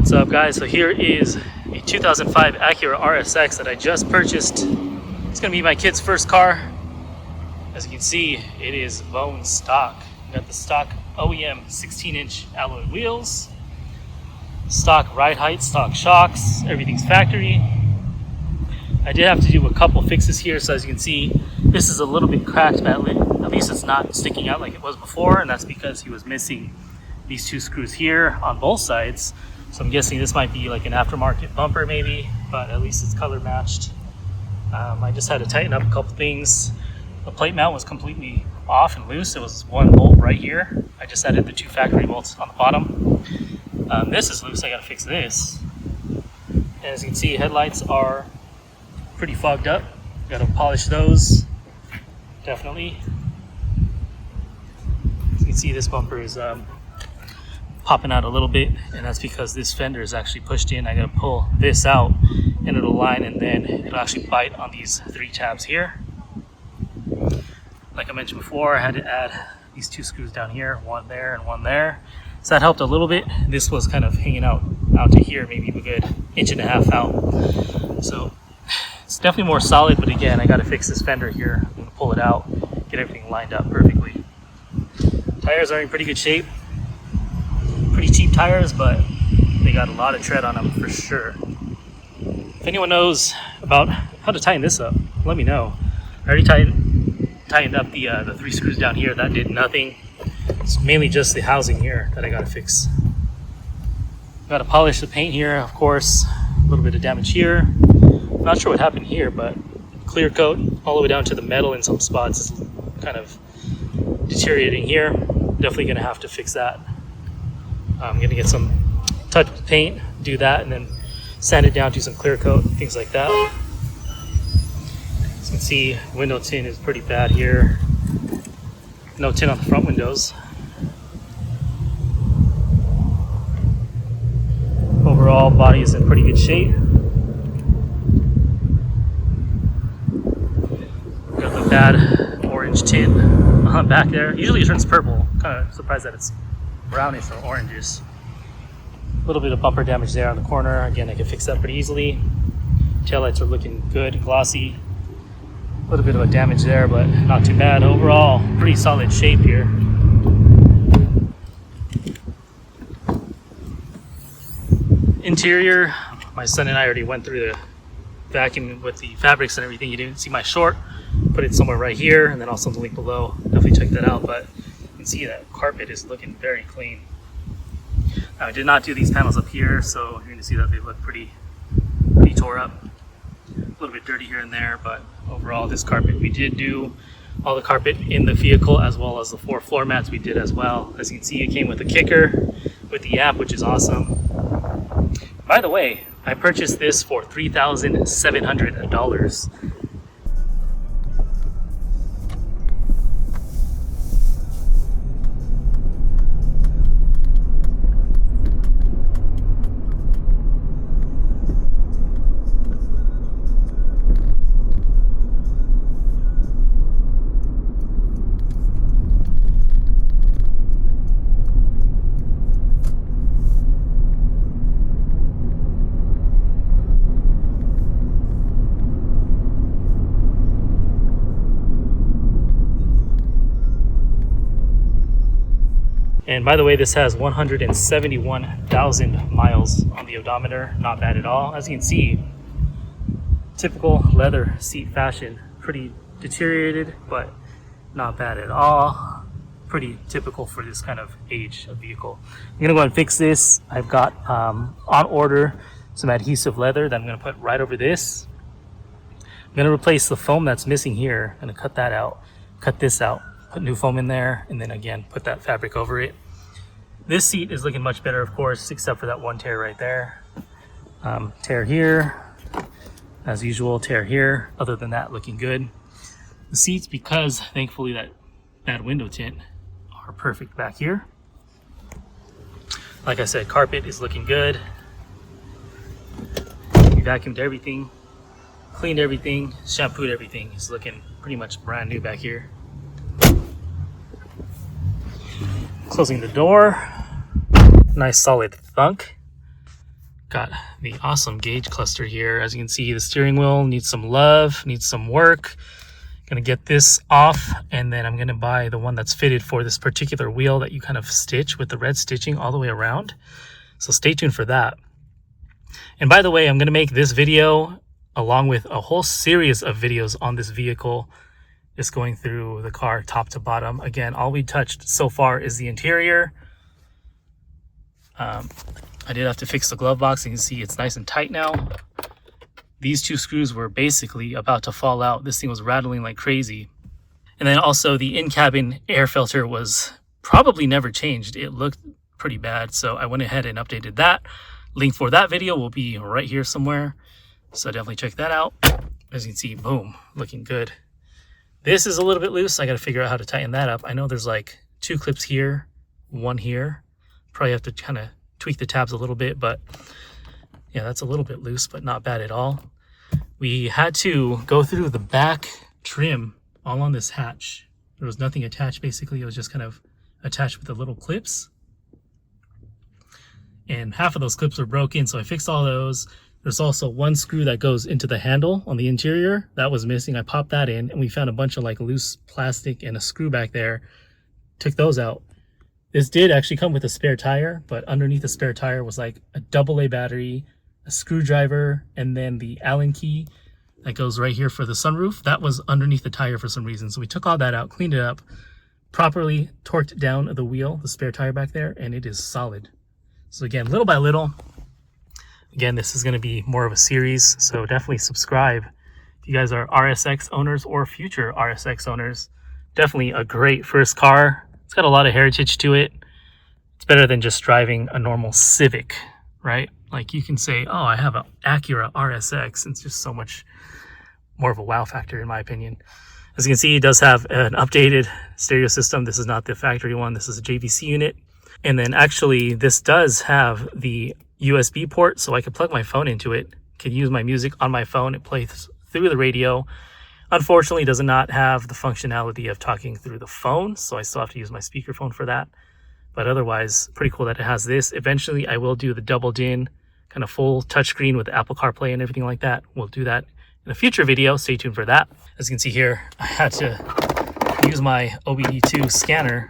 What's up, guys? So here is a 2005 Acura RSX that I just purchased. It's gonna be my kid's first car. As you can see, it is bone stock. Got the stock OEM 16-inch alloy wheels, stock ride height, stock shocks, everything's factory. I did have to do a couple fixes here, so as you can see, this is a little bit cracked, but at least it's not sticking out like it was before, and that's because he was missing these two screws here on both sides. So I'm guessing this might be like an aftermarket bumper maybe, but at least it's color matched. I just had to tighten up a couple things. The plate mount was completely off and loose. It was one bolt right here. I just added the two factory bolts on the bottom. This is loose, I gotta fix this. And as you can see, headlights are pretty fogged up. Gotta polish those, definitely. As you can see, this bumper is popping out a little bit, and that's because this fender is actually pushed in. I gotta pull this out and it'll line, and then it'll actually bite on these three tabs here. Like I mentioned before, I had to add these two screws down here, one there and one there. So that helped a little bit. This was kind of hanging out to here, maybe a good 1.5 inches out. So it's definitely more solid, but again, I gotta fix this fender here. I'm gonna pull it out, get everything lined up perfectly. Tires are in pretty good shape. Pretty cheap tires, but they got a lot of tread on them for sure. If anyone knows about how to tighten this up, let me know. I already tightened up the three screws down here. That did nothing. It's mainly just the housing here that I gotta fix. Gotta polish the paint here, of course. A little bit of damage here. Not sure what happened here, but clear coat all the way down to the metal in some spots is kind of deteriorating here. Definitely gonna have to fix that. I'm gonna get some touch paint, do that, and then sand it down, do some clear coat, things like that. As you can see, window tint is pretty bad here. No tint on the front windows. Overall, body is in pretty good shape. Got the bad orange tint back there. Usually it turns purple. Kind of surprised that it's brownish or oranges. A little bit of bumper damage there on the corner. Again, I can fix that pretty easily. Taillights are looking good, glossy. A little bit of a damage there, but not too bad. Overall, pretty solid shape here. Interior, my son and I already went through the vacuum with the fabrics and everything. You didn't see my short. Put it somewhere right here, and then also the link below. Definitely check that out, but see that carpet is looking very clean. Now, I did not do these panels up here, so you're going to see that they look pretty tore up. A little bit dirty here and there, but overall this carpet, we did do all the carpet in the vehicle as well as the 4 floor mats we did as well. As you can see, it came with a kicker with the app, which is awesome. By the way, I purchased this for $3,700. And by the way, this has 171,000 miles on the odometer. Not bad at all. As you can see, typical leather seat fashion. Pretty deteriorated, but not bad at all. Pretty typical for this kind of age of vehicle. I'm gonna go ahead and fix this. I've got on order some adhesive leather that I'm gonna put right over this. I'm gonna replace the foam that's missing here. I'm gonna cut that out, cut this out, put new foam in there, and then again, put that fabric over it. This seat is looking much better, of course, except for that one tear right there. Tear here, as usual, tear here. Other than that, looking good. The seats, because thankfully that bad window tint, are perfect back here. Like I said, carpet is looking good. We vacuumed everything, cleaned everything, shampooed everything. It's looking pretty much brand new back here. Closing the door. Nice solid thunk. Got the awesome gauge cluster here. As you can see, the steering wheel needs some love, needs some work. Gonna get this off, and then I'm gonna buy the one that's fitted for this particular wheel that you kind of stitch with the red stitching all the way around. So stay tuned for that. And by the way, I'm gonna make this video along with a whole series of videos on this vehicle, just going through the car top to bottom. Again, all we touched so far is the interior. I did have to fix the glove box. You can see it's nice and tight now. These two screws were basically about to fall out. This thing was rattling like crazy. And then also the in-cabin air filter was probably never changed. It looked pretty bad, so I went ahead and updated that. Link for that video will be right here somewhere, so definitely check that out. As you can see, boom, looking good. This is a little bit loose. I got to figure out how to tighten that up. I know there's like 2 clips here, 1 here. Probably have to kind of tweak the tabs a little bit, but yeah, that's a little bit loose, but not bad at all. We had to go through the back trim all on this hatch. There was nothing attached, basically. It was just kind of attached with the little clips. And half of those clips were broken, so I fixed all those. There's also 1 screw that goes into the handle on the interior. That was missing. I popped that in, and we found a bunch of like loose plastic and a screw back there. Took those out. This did actually come with a spare tire, but underneath the spare tire was like a AA battery, a screwdriver, and then the Allen key that goes right here for the sunroof. That was underneath the tire for some reason. So we took all that out, cleaned it up, properly torqued down the wheel, the spare tire back there, and it is solid. So again, little by little, again, this is going to be more of a series, so definitely subscribe. If you guys are RSX owners or future RSX owners, definitely a great first car. It's got a lot of heritage to it. It's better than just driving a normal Civic, right? Like you can say, oh, I have an Acura RSX. It's just so much more of a wow factor in my opinion. As you can see, it does have an updated stereo system. This is not the factory one. This is a JVC unit. And then actually this does have the USB port, so I could plug my phone into it, could use my music on my phone. It plays through the radio. Unfortunately, it does not have the functionality of talking through the phone, so I still have to use my speakerphone for that. But otherwise, pretty cool that it has this. Eventually, I will do the doubled in, kind of full touchscreen with Apple CarPlay and everything like that. We'll do that in a future video. Stay tuned for that. As you can see here, I had to use my OBD2 scanner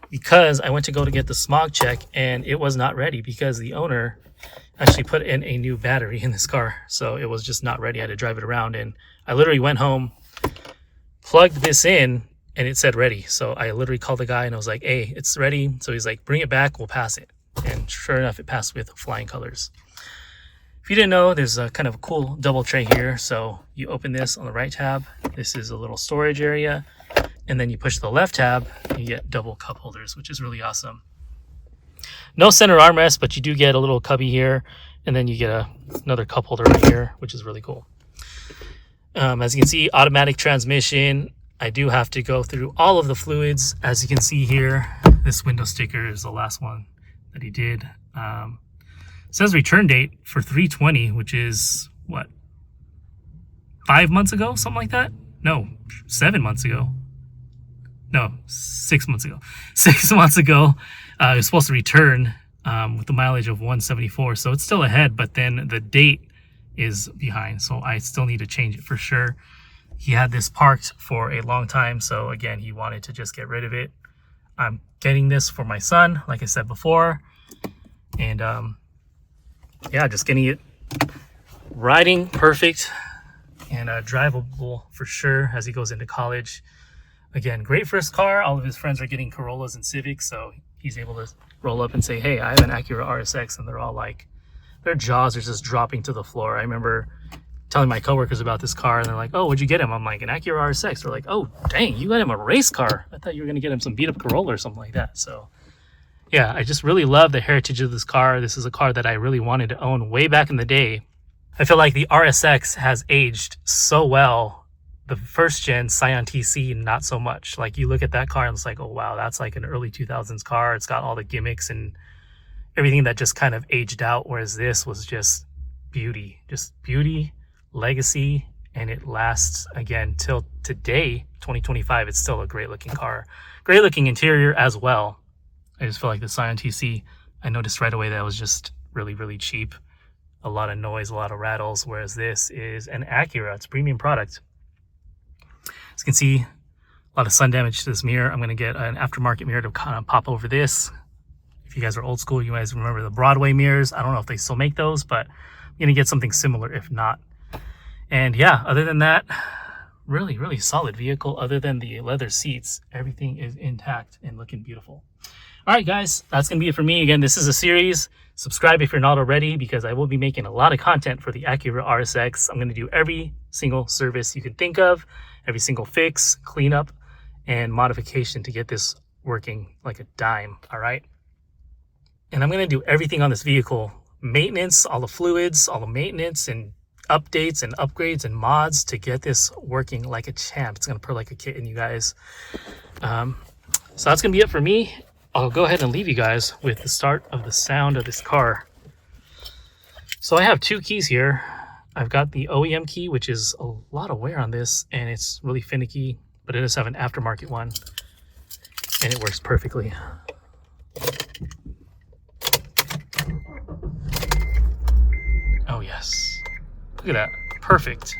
because I went to go to get the smog check and it was not ready because the owner actually put in a new battery in this car. So it was just not ready. I had to drive it around, and I literally went home, plugged this in, and it said ready. So I literally called the guy and I was like, hey, it's ready. So he's like, bring it back, we'll pass it. And sure enough, it passed with flying colors. If you didn't know, there's a kind of a cool double tray here. So you open this on the right tab. This is a little storage area. And then you push the left tab, and you get double cup holders, which is really awesome. No center armrest, but you do get a little cubby here. And then you get another cup holder right here, which is really cool. As you can see, automatic transmission. I do have to go through all of the fluids. As you can see here, this window sticker is the last one that he did. It says return date for 3/20, which is what, 5 months ago, something like that? No, 7 months ago. No, 6 months ago. 6 months ago, it was supposed to return with the mileage of 174. So it's still ahead, but then the date is behind. So I still need to change it for sure. He had this parked for a long time. So again, he wanted to just get rid of it. I'm getting this for my son, like I said before. And yeah, just getting it riding perfect and drivable for sure as he goes into college. Again, great first car. All of his friends are getting Corollas and Civics, so he's able to roll up and say, hey, I have an Acura RSX, and they're all like, their jaws are just dropping to the floor. I remember telling my coworkers about this car, and they're like, oh, what'd you get him? I'm like, an Acura RSX. They're like, oh, dang, you got him a race car. I thought you were going to get him some beat-up Corolla or something like that. So yeah, I just really love the heritage of this car. This is a car that I really wanted to own way back in the day. I feel like the RSX has aged so well. The first gen Scion TC, not so much. Like you look at that car and it's like, oh wow, that's like an early 2000s car. It's got all the gimmicks and everything that just kind of aged out, whereas this was just beauty, legacy, and it lasts again till today, 2025. It's still a great looking car, great looking interior as well. I just feel like the Scion TC, I noticed right away that was just really cheap. a lot of noise, a lot of rattles, whereas this is an Acura. It's a premium product. As you can see, a lot of sun damage to this mirror. I'm going to get an aftermarket mirror to kind of pop over this. If you guys are old school, you guys remember the Broadway mirrors. I don't know if they still make those, but I'm going to get something similar if not. And yeah, other than that, really, really solid vehicle. Other than the leather seats, everything is intact and looking beautiful. All right, guys, that's going to be it for me. Again, this is a series. Subscribe if you're not already, because I will be making a lot of content for the Acura RSX. I'm going to do every single service you can think of, every single fix, cleanup, and modification to get this working like a dime, all right? And I'm going to do everything on this vehicle, maintenance, all the fluids, all the maintenance and updates and upgrades and mods to get this working like a champ. It's going to purr like a kitten, you guys. So that's going to be it for me. I'll go ahead and leave you guys with the start of the sound of this car. So I have two keys here. I've got the OEM key, which is a lot of wear on this, and it's really finicky, but it does have an aftermarket one, and it works perfectly. Oh yes, look at that, perfect.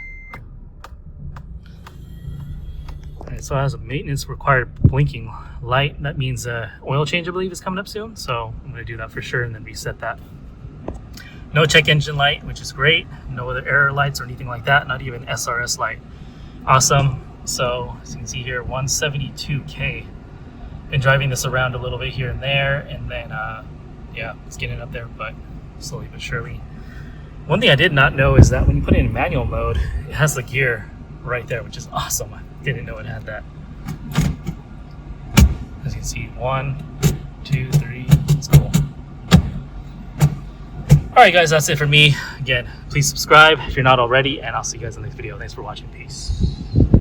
All right, so it has a maintenance required blinking light. That means oil change, I believe, is coming up soon, so I'm going to do that for sure and then reset that. No check engine light, which is great. No other error lights or anything like that, not even SRS light. Awesome. So as you can see here, 172K. Been driving this around a little bit here and there, and then yeah, it's getting up there, but slowly but surely. One thing I did not know is that when you put it in manual mode, it has the gear right there, which is awesome. I didn't know it had that. As you can see, 1, 2, 3, it's cool. All right, guys, that's it for me. Again, please subscribe if you're not already, and I'll see you guys in the next video. Thanks for watching. Peace.